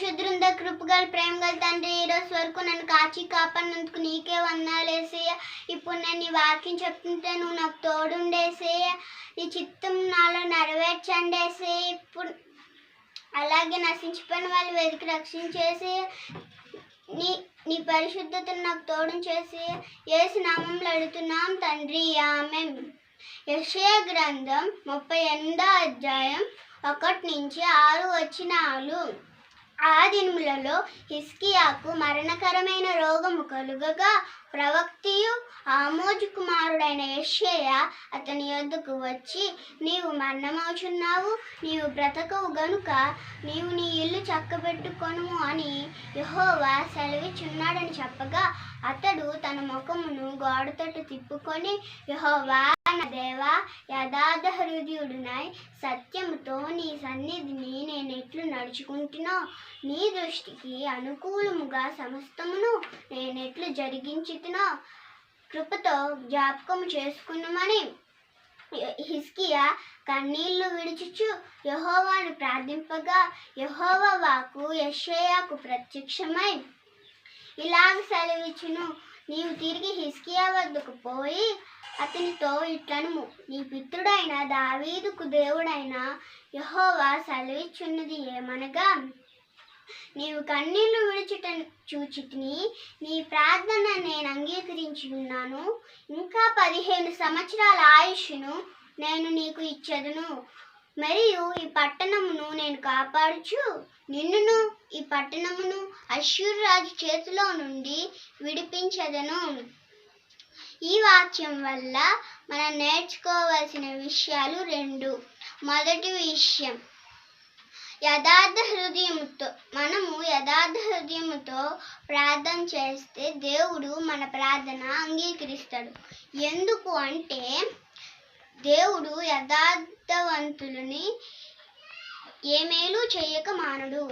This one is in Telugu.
పరిశుద్ధుంద కృపగల ప్రేమగల తండ్రి, ఈరోజు వరకు నన్ను కాచి కాపాడినందుకు నీకే వందనాలేసయ్య. ఇప్పుడు నేను నీ వాక్యం చెప్తుంటే నువ్వు నాకు తోడుండేసేయ. నీ చిత్తం నాలో నెరవేర్చండి ఏసయ్య. ఇప్పుడు అలాగే నశించిపోయిన వాళ్ళు వెతికి రక్షించేసి నీ పరిశుద్ధతను నాకు తోడు చేసి యేసు నామంలో అడుగుతున్నాం తండ్రి, ఆమేన్. యెషయా గ్రంథం 38వ అధ్యాయం 1-6 వచనాలు. ఆ దినములలో హిజ్కియాకు మరణకరమైన రోగము కలుగగా ప్రవక్తయు ఆమోజు కుమారుడైన యెషయా అతని యొద్దకు వచ్చి, నీవు మరణమవుచున్నావు, నీవు బ్రతకవు గనుక నీవు నీ ఇల్లు చక్కబెట్టుకొనుము అని యెహోవా సెలవిచ్చున్నాడని చెప్పగా, అతడు తన ముఖమును గోడ తట్టు తిప్పుకొని, యెహోవా నా దేవా, యథార్థ హృదయుడునై సత్యముతో నీ సన్నిధిని నేనెట్లు నడుచుకుంటునో, నీ దృష్టికి అనుకూలముగా సమస్తమును నేనెట్లు జరిగించుతునో కృపతో జ్ఞాపకము చేసుకున్నామని హిజ్కియా కన్నీళ్లు విడుచుచు యెహోవాను ప్రార్థింపగా, యెహోవా వాక్కు యెషయాకు ప్రత్యక్షమై ఇలాగ సెలవిచ్చును, నీవు తిరిగి హిజ్కియా వద్దకు పోయి అతనితో ఇట్లనుము, నీ పితృడైన దావీదుకు దేవుడైన యెహోవా సెలవిచ్చున్నది ఏమనగా, నీవు కన్నీళ్లు విడుచుట చూచితిని, నీ ప్రార్థన నేను అంగీకరించి ఉన్నాను. ఇంకా 15 సంవత్సరాల ఆయుష్ను నేను నీకు ఇచ్చెదను. మరియు ఈ పట్టణమును నేను కాపాడుచు నిన్నును ఈ పట్టణమును అష్షూరు రాజు చేతిలో నుండి విడిపించెదను. ఈ వాక్యం వల్ల మనం నేర్చుకోవాల్సిన విషయాలు 2. మొదటి విషయం, యథార్థ హృదయముతో. మనము యథార్థ హృదయముతో ప్రార్థన చేస్తే దేవుడు మన ప్రార్థన అంగీకరిస్తాడు. ఎందుకు అంటే దేవుడు యథార్థవంతులని ఏ మేలు చేయక మానడు.